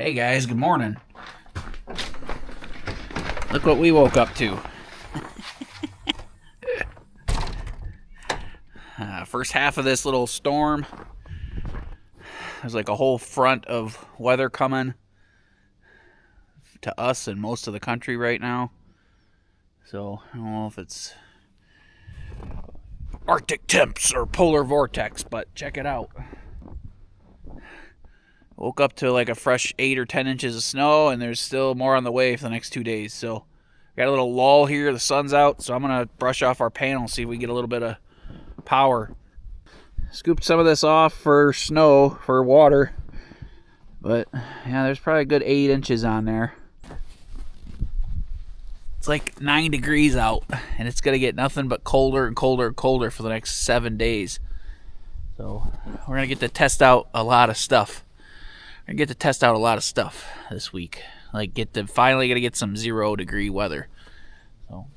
Hey guys, good morning. Look what we woke up to. First half of this little storm, there's like a whole front of weather coming to us and most of the country right now. So I don't know if it's Arctic temps or polar vortex, but check it out. Woke up to like a fresh 8 or 10 inches of snow, and there's still more on the way for the next 2 days. So got a little lull here. The sun's out, so I'm gonna brush off our panel, see if we get a little bit of power. Scooped some of this off for snow, for water, but yeah, there's probably a good 8 inches on there. It's like 9 degrees out, and it's gonna get nothing but colder and colder and colder for the next 7 days. So we're gonna get to test out a lot of stuff. This week. Like finally gonna get some 0-degree weather. So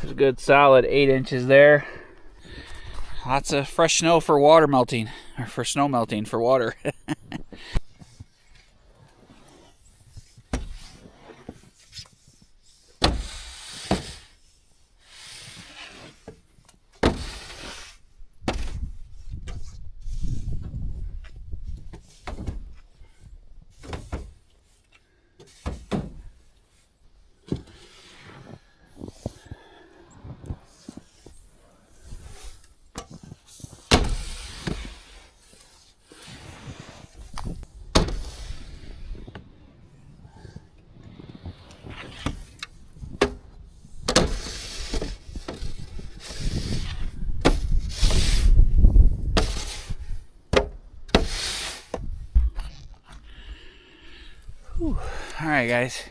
there's a good solid 8 inches there. Lots of fresh snow for water melting, or for snow melting for water. Alright guys,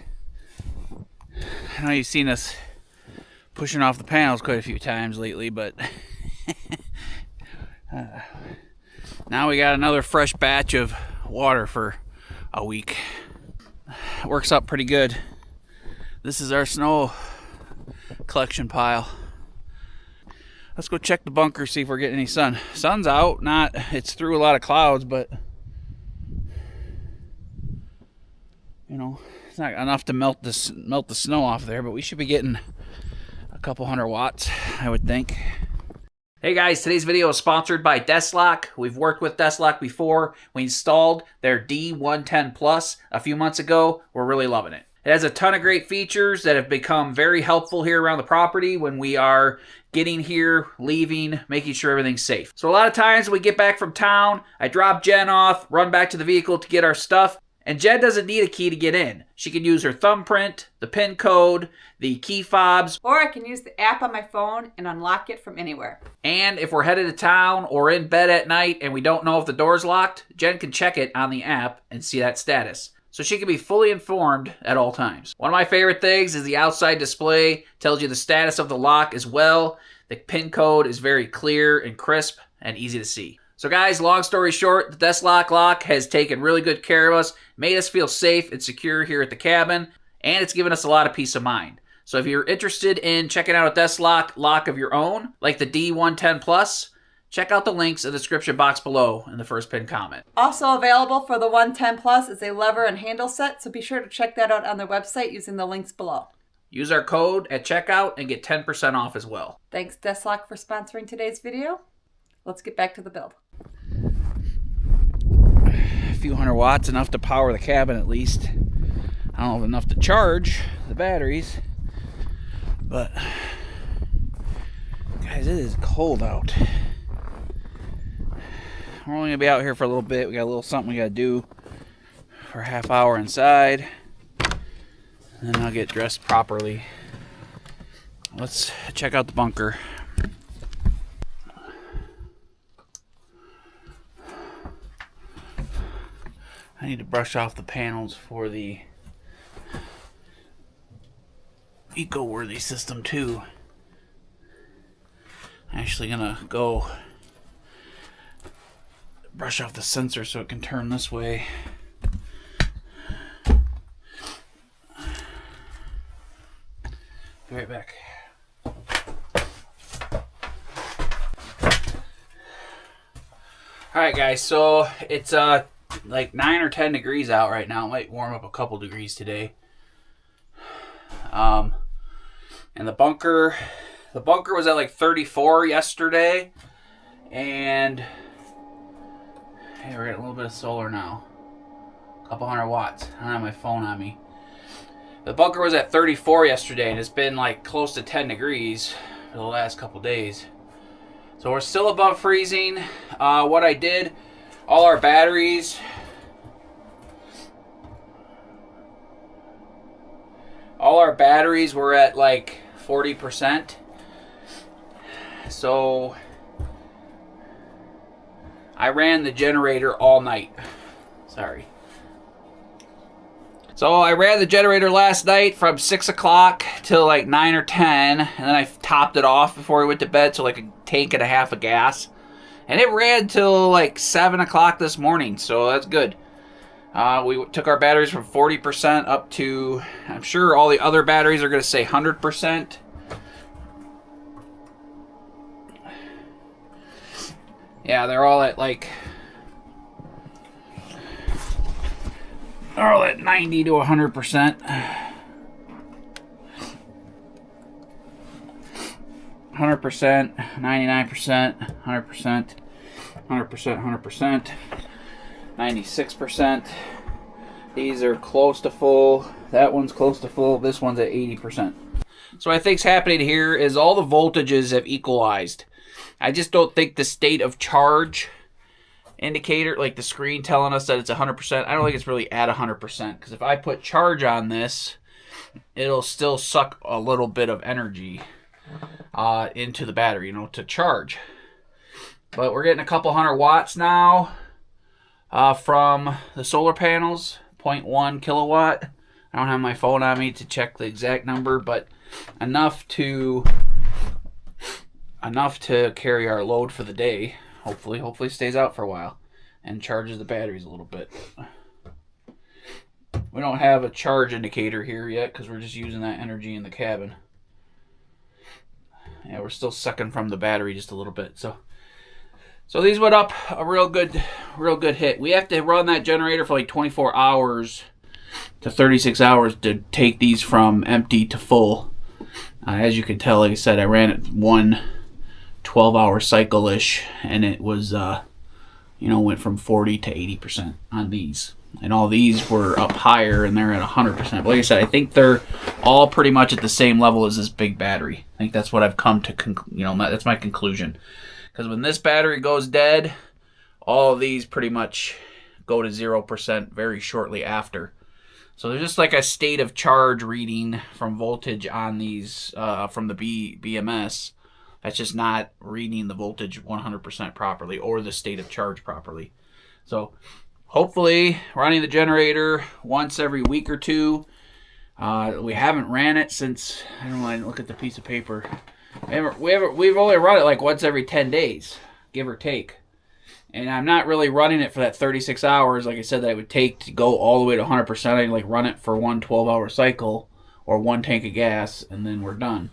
I know you've seen us pushing off the panels quite a few times lately, but now we got another fresh batch of water for a week. It works out pretty good. This is our snow collection pile. Let's go check the bunker, see if we're getting any sun. Sun's out, it's through a lot of clouds, but you know, it's not enough to melt the snow off there, but we should be getting a couple 100 watts, I would think. Hey guys, today's video is sponsored by Deslock. We've worked with Deslock before. We installed their D110 Plus a few months ago. We're really loving it. It has a ton of great features that have become very helpful here around the property when we are getting here, leaving, making sure everything's safe. So a lot of times when we get back from town, I drop Jen off, run back to the vehicle to get our stuff. And Jen doesn't need a key to get in. She can use her thumbprint, the PIN code, the key fobs. Or I can use the app on my phone and unlock it from anywhere. And if we're headed to town or in bed at night and we don't know if the door's locked, Jen can check it on the app and see that status. So she can be fully informed at all times. One of my favorite things is the outside display. Tells you the status of the lock as well. The PIN code is very clear and crisp and easy to see. So guys, long story short, the Deslock lock has taken really good care of us, made us feel safe and secure here at the cabin, and it's given us a lot of peace of mind. So if you're interested in checking out a Deslock lock of your own, like the D110 Plus, check out the links in the description box below in the first pinned comment. Also available for the 110 Plus is a lever and handle set, so be sure to check that out on their website using the links below. Use our code at checkout and get 10% off as well. Thanks Deslock for sponsoring today's video. Let's get back to the build. A few 100 watts, enough to power the cabin at least. I don't know if enough to charge the batteries, but guys, it is cold out. We're only gonna be out here for a little bit. We got a little something we gotta do for a half hour inside, and then I'll get dressed properly. Let's check out the bunker. I need to brush off the panels for the eco-worthy system too. Actually gonna go brush off the sensor so it can turn this way. Be right back. Alright guys, so it's like 9 or 10 degrees out right now. It might warm up a couple degrees today. And the bunker was at like 34 yesterday. And hey, we're getting a little bit of solar now. A couple hundred watts. I don't have my phone on me. The bunker was at 34 yesterday, and it's been like close to 10 degrees for the last couple days. So we're still above freezing. What I did, all our batteries were at like 40%. So I ran the generator all night. Sorry. So I ran the generator last night from 6 o'clock till like 9 or 10, and then I topped it off before we went to bed, so like a tank and a half of gas. And it ran till like 7 o'clock this morning, so that's good. We took our batteries from 40% up to, I'm sure all the other batteries are going to say 100%. Yeah, they're all at like... They're all at 90 to 100%. 100%, 99%, 100%, 100%, 96%. These are close to full. That one's close to full. This one's at 80%. So what I think's happening here is all the voltages have equalized. I just don't think the state of charge indicator, like the screen telling us that it's 100%, I don't think it's really at 100%, because if I put charge on this, it'll still suck a little bit of energy into the battery, to charge. But we're getting a couple hundred watts now from the solar panels, 0.1 kilowatt. I don't have my phone on me to check the exact number, but enough to carry our load for the day. Hopefully stays out for a while and charges the batteries a little bit. We don't have a charge indicator here yet because we're just using that energy in the cabin. Yeah, we're still sucking from the battery just a little bit. So these went up a real good hit. We have to run that generator for like 24 hours to 36 hours to take these from empty to full. As you can tell, like I said, I ran it one 12-hour cycle-ish, and it was, went from 40 to 80% on these. And all these were up higher, and they're at 100%. But like I said, I think they're all pretty much at the same level as this big battery. I think that's what I've come to, that's my conclusion. Because when this battery goes dead, all of these pretty much go to 0% very shortly after. So there's just like a state of charge reading from voltage on these, from the BMS. That's just not reading the voltage 100% properly or the state of charge properly. So hopefully running the generator once every week or two. We haven't ran it since, I don't know, I didn't look at the piece of paper. We've only run it like once every 10 days, give or take. And I'm not really running it for that 36 hours, like I said, that it would take to go all the way to 100%. I like run it for one 12-hour cycle or one tank of gas, and then we're done.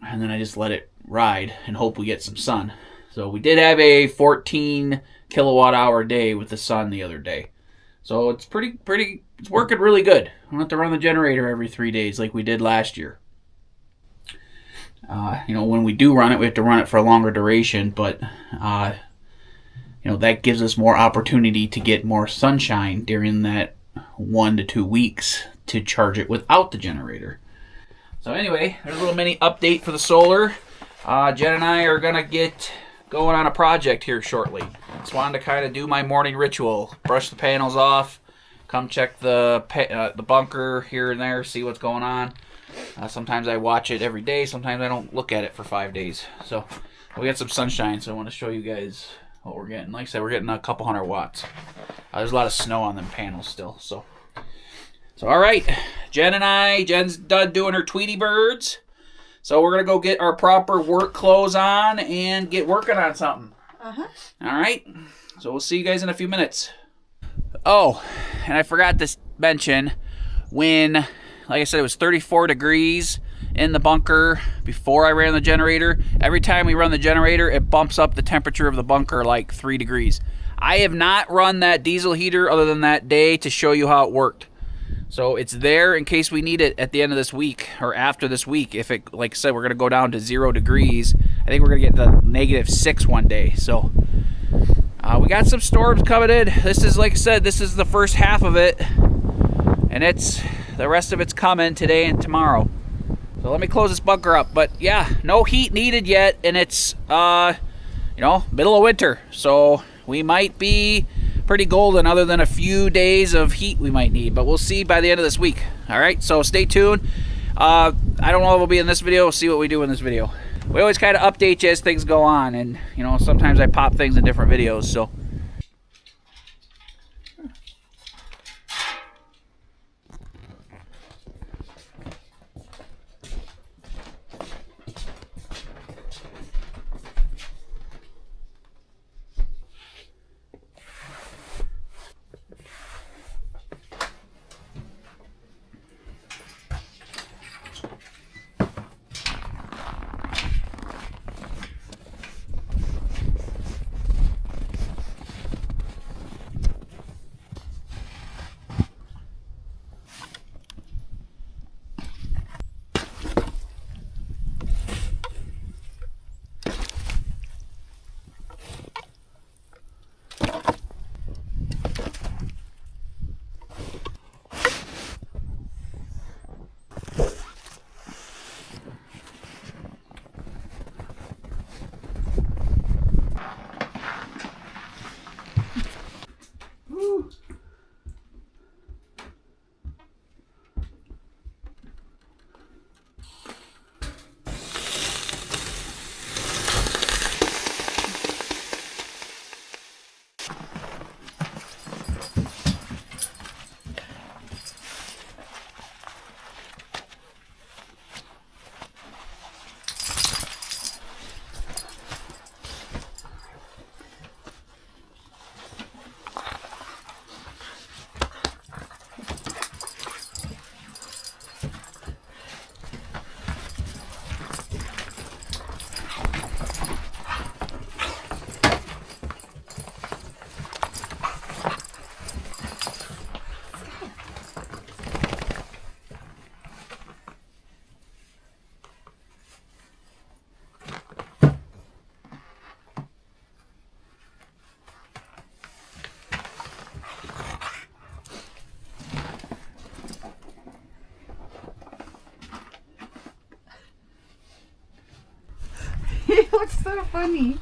And then I just let it ride and hope we get some sun. So we did have a 14 kilowatt hour day with the sun the other day. So it's it's working really good. I don't have to run the generator every 3 days like we did last year. When we do run it, we have to run it for a longer duration, but that gives us more opportunity to get more sunshine during that 1 to 2 weeks to charge it without the generator. So anyway, there's a little mini update for the solar. Jen and I are going to get going on a project here shortly. Just wanted to kind of do my morning ritual. Brush the panels off. Come check the bunker here and there. See what's going on. Sometimes I watch it every day. Sometimes I don't look at it for 5 days. So we got some sunshine. So I want to show you guys what we're getting. Like I said, we're getting a couple hundred watts. There's a lot of snow on them panels still. So all right. Jen's done doing her Tweety birds. So we're going to go get our proper work clothes on and get working on something. Uh-huh. All right. So we'll see you guys in a few minutes. Oh, and I forgot to mention, when, like I said, it was 34 degrees in the bunker before I ran the generator. Every time we run the generator, it bumps up the temperature of the bunker like 3 degrees. I have not run that diesel heater other than that day to show you how it worked. So it's there in case we need it at the end of this week or after this week. If it, like I said, we're going to go down to 0 degrees. I think we're going to get to -6 one day. So we got some storms coming in. This is, like I said, this is the first half of it. And the rest of it's coming today and tomorrow. So let me close this bunker up. But yeah, no heat needed yet, and it's middle of winter. So we might be pretty golden other than a few days of heat we might need. But we'll see by the end of this week. All right, so stay tuned. I don't know if we'll be in this video. We'll see what we do in this video. We always kind of update you as things go on, and sometimes I pop things in different videos. So He looks so funny.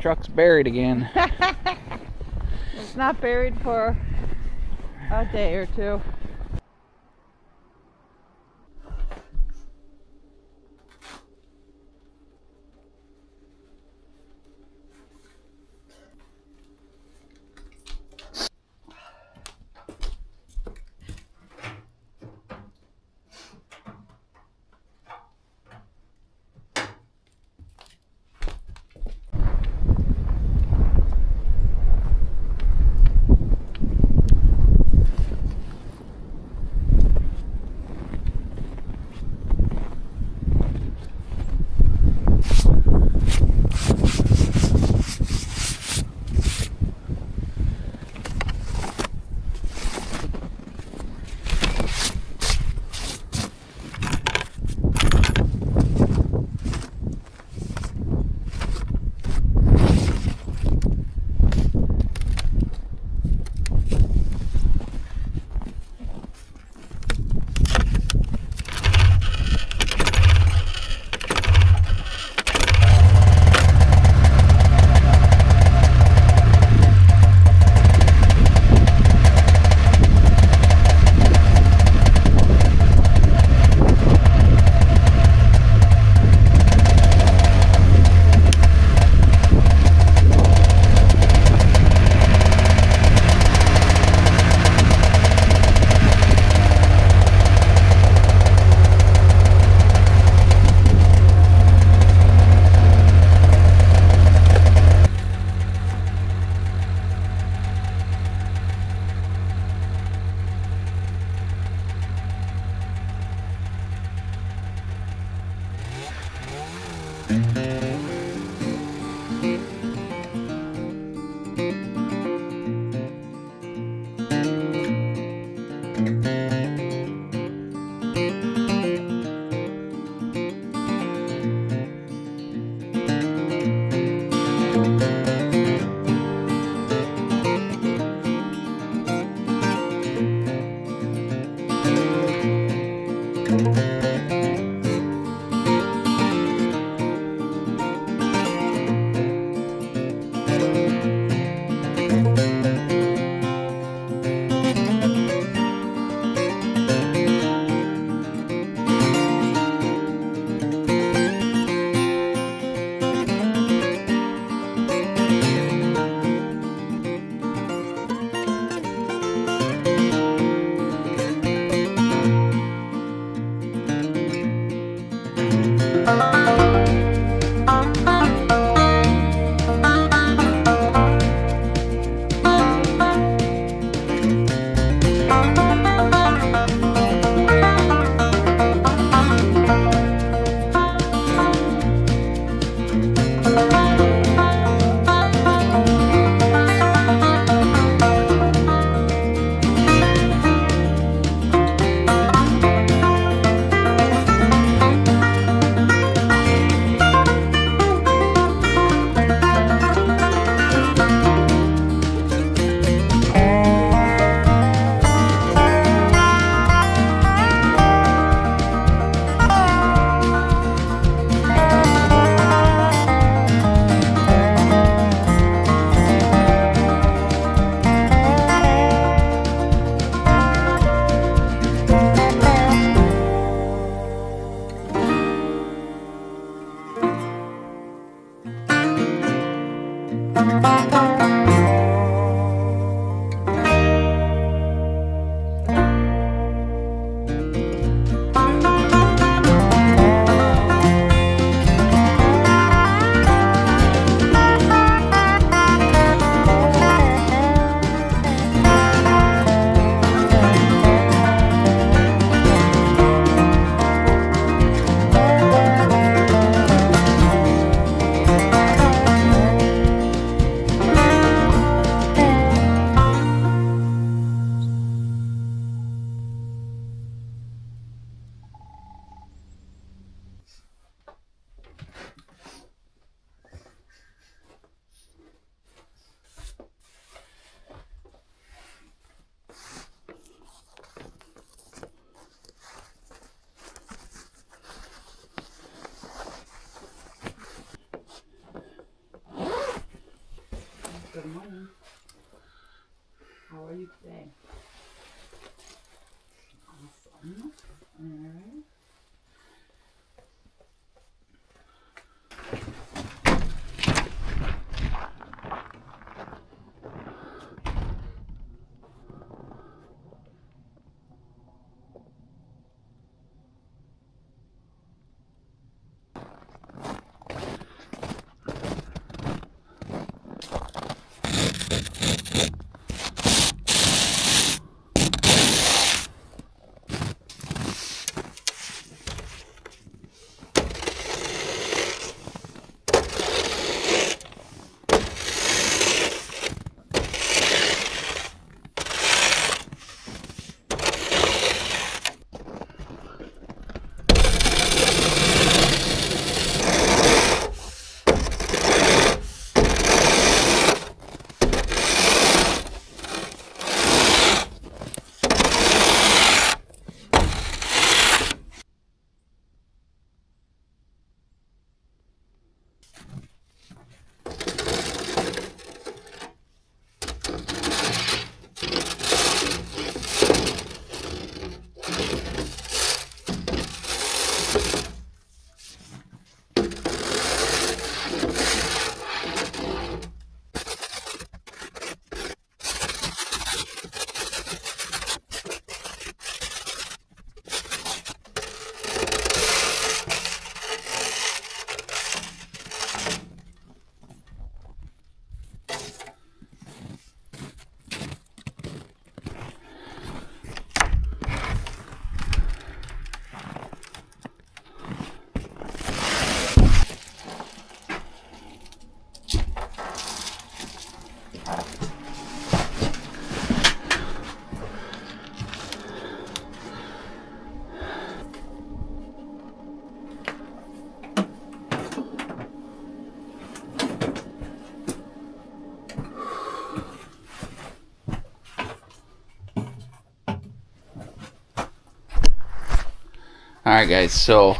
truck's buried again. It's not buried for a day or two. Good morning. How are you today? Awesome. All right. Alright guys, so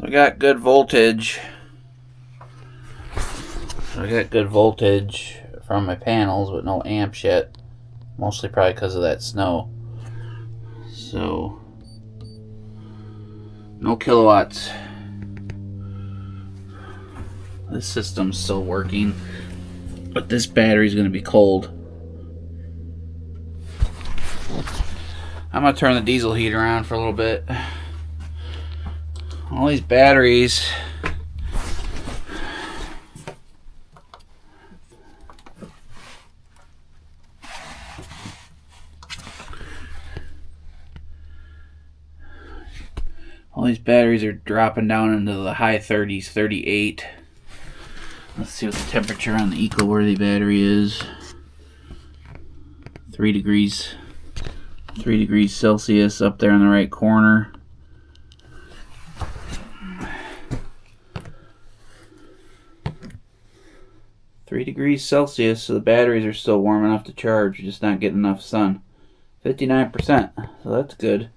we got good voltage. I got good voltage from my panels, but no amps yet. Mostly probably because of that snow. So, no kilowatts. This system's still working, but this battery's going to be cold. I'm going to turn the diesel heater on for a little bit. All these batteries, are dropping down into the high 30s, 38. Let's see what the temperature on the eco-worthy battery is. 3 degrees Celsius up there in the right corner. Degrees Celsius, so the batteries are still warm enough to charge, just not getting enough sun. 59%, so that's good.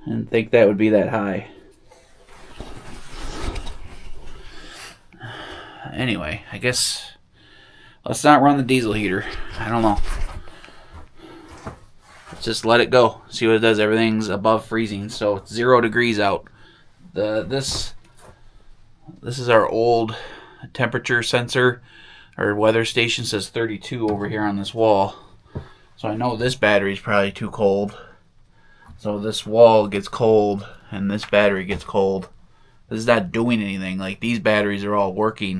I didn't think that would be that high. Anyway, I guess let's not run the diesel heater. I don't know. Let's just let it go. See what it does. Everything's above freezing, so it's 0 degrees out. This is our old temperature sensor. Our weather station says 32 over here on this wall. So I know this battery is probably too cold. So this wall gets cold and this battery gets cold. This is not doing anything. Like, these batteries are all working.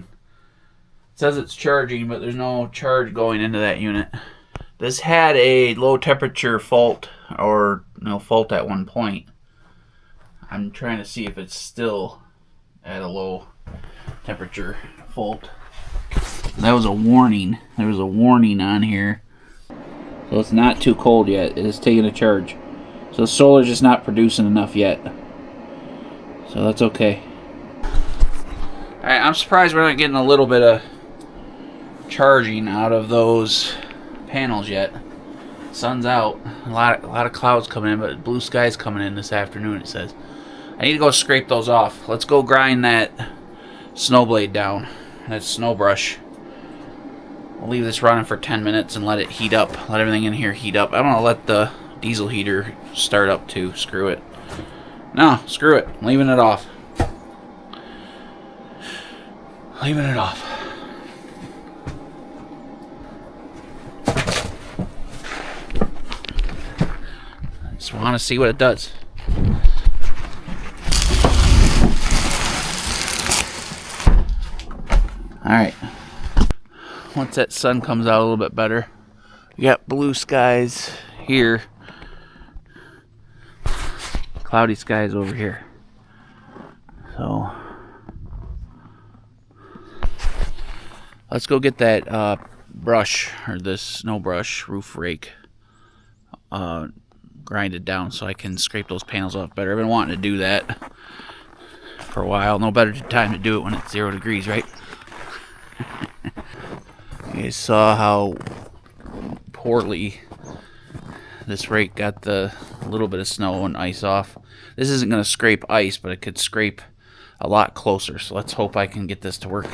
It says it's charging, but there's no charge going into that unit. This had a low temperature fault, or no fault at one point. I'm trying to see if it's still at a low temperature fault. That was a warning. There was a warning on here. So it's not too cold yet. It is taking a charge. So the solar's just not producing enough yet. So that's okay. Alright, I'm surprised we're not getting a little bit of charging out of those panels yet. Sun's out. A lot of clouds coming in, but blue sky's coming in this afternoon, it says. I need to go scrape those off. Let's go grind that snow blade down. That snow brush. We'll leave this running for 10 minutes and let it heat up. Let everything in here heat up. I'm going to let the diesel heater start up too. Screw it. No, screw it. I'm leaving it off. Leaving it off. Just want to see what it does. Alright. Once that sun comes out a little bit better, you got blue skies here. Cloudy skies over here. So let's go get that brush, or this snow brush, roof rake, grinded down so I can scrape those panels off better. I've been wanting to do that for a while. No better time to do it when it's 0 degrees, right? You guys saw how poorly this rake got the little bit of snow and ice off. This isn't going to scrape ice, but it could scrape a lot closer. So let's hope I can get this to work.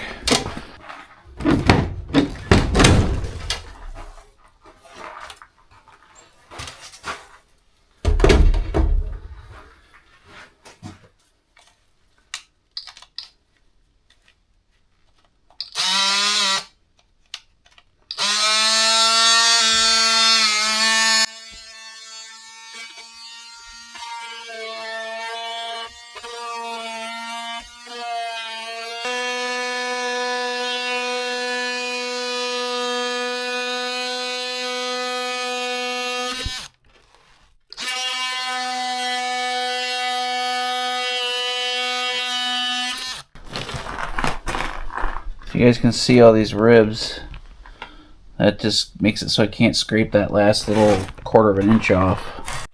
You guys can see all these ribs. That just makes it so I can't scrape that last little 1/4 of an inch off.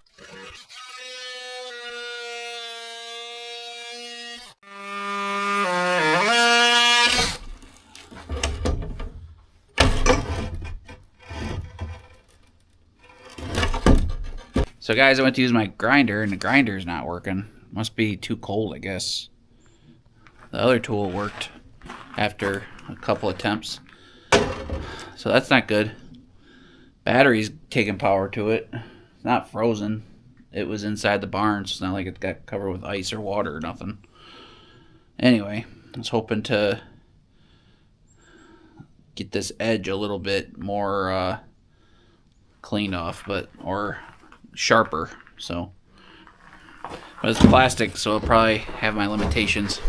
So guys, I went to use my grinder and the grinder's not working. Must be too cold, I guess. The other tool worked after a couple attempts, so that's not good. Battery's taking power to it. It's not frozen. It was inside the barn, so it's not like it got covered with ice or water or nothing. Anyway, I was hoping to get this edge a little bit more cleaned off, or sharper. So, but it's plastic, so it'll probably have my limitations.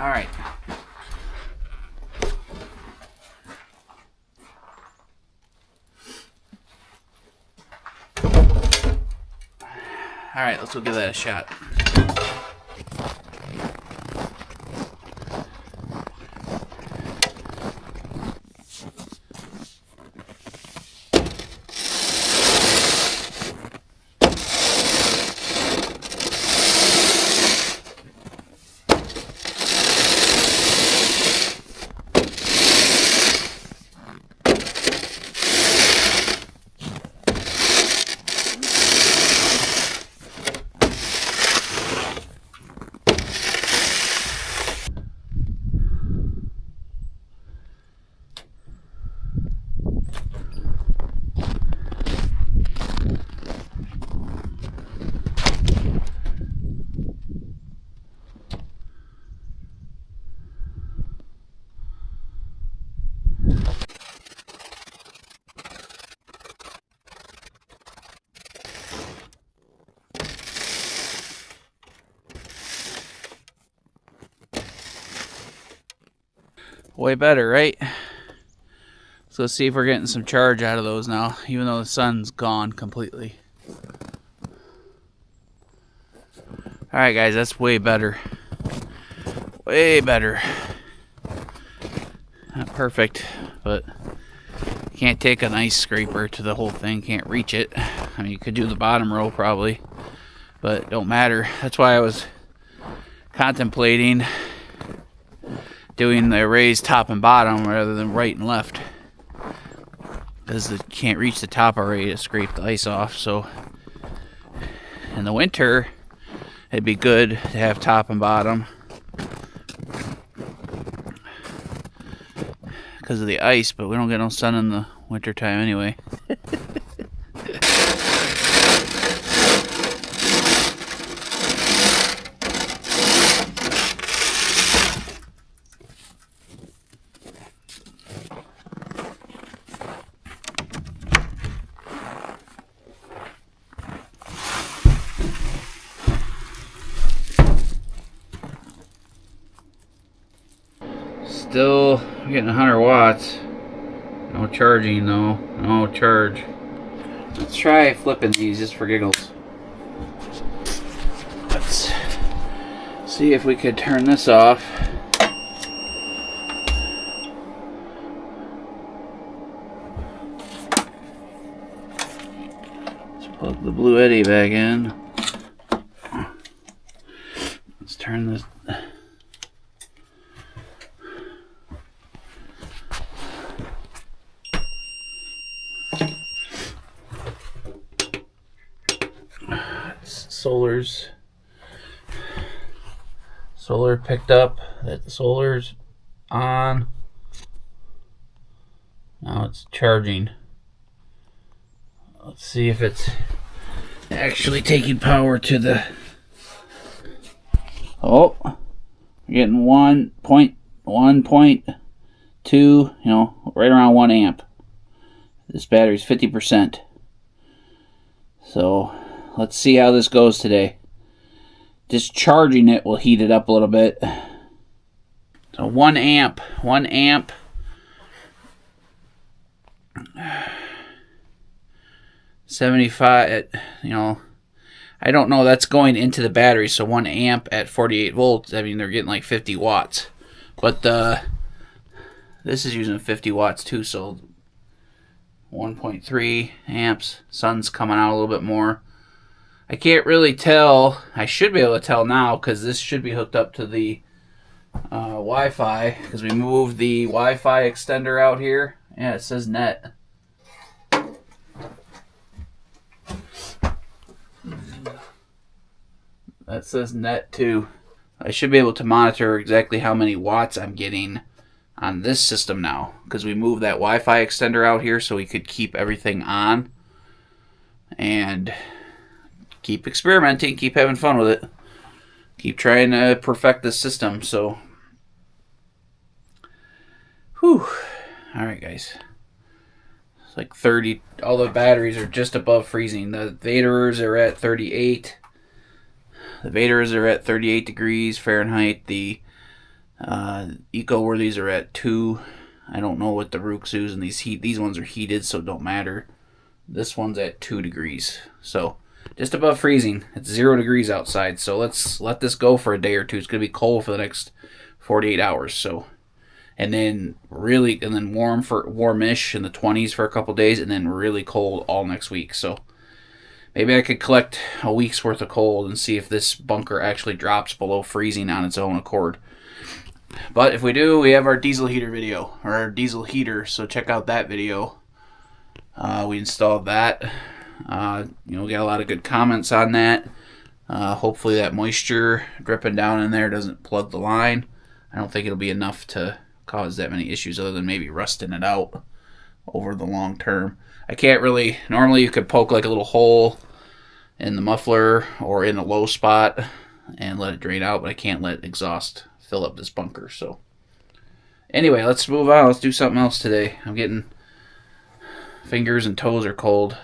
Alright. Alright, let's go give that a shot. Way better, right? So let's see if we're getting some charge out of those now, even though the sun's gone completely. Alright guys, that's way better. Way better. Not perfect, but can't take an ice scraper to the whole thing, can't reach it. I mean, you could do the bottom row probably, but it don't matter. That's why I was contemplating doing the raised top and bottom rather than right and left, because it can't reach the top already to scrape the ice off. So in the winter it'd be good to have top and bottom, because of the ice, but we don't get no sun in the wintertime anyway. Still getting 100 watts. No charging though. No charge. Let's try flipping these just for giggles. Let's see if we could turn this off. Let's plug the Blue Eddy back in. Let's turn this. Solar picked up that the solar's on. Now it's charging. Let's see if it's actually taking power to the... Oh, we're getting 1.2, you know, right around 1 amp. This battery's 50%. So let's see how this goes today. Just charging it will heat it up a little bit. So 1 amp. 75, you know, I don't know, that's going into the battery, so 1 amp at 48 volts, I mean, they're getting like 50 watts. But this is using 50 watts too, so 1.3 amps. Sun's coming out a little bit more. I can't really tell. I should be able to tell now because this should be hooked up to the Wi-Fi, because we moved the Wi-Fi extender out here. Yeah, it says net. That says net too. I should be able to monitor exactly how many watts I'm getting on this system now, because we moved that Wi-Fi extender out here so we could keep everything on and keep experimenting, keep having fun with it, keep trying to perfect this system. So, whew. All right, guys. It's like 30. All the batteries are just above freezing. The Vaderers are at 38. The Vaderers are at 38 degrees Fahrenheit. The Eco-Worthies are at 2. I don't know what the Rooksu's and these ones are heated, so it don't matter. This one's at 2 degrees. So just above freezing. It's 0 degrees outside. So let's let this go for a day or two. It's gonna be cold for the next 48 hours. So, and then warmish in the 20s for a couple days, and then really cold all next week. So maybe I could collect a week's worth of cold and see if this bunker actually drops below freezing on its own accord. But if we do, we have our diesel heater video, or our diesel heater, so check out that video. We installed that. We got a lot of good comments on that. Hopefully that moisture dripping down in there doesn't plug the line. I don't think it'll be enough to cause that many issues, other than maybe rusting it out over the long term. I can't really, normally you could poke like a little hole in the muffler or in a low spot and let it drain out, but I can't let exhaust fill up this bunker. So anyway, let's move on. Let's do something else today. I'm getting, fingers and toes are cold.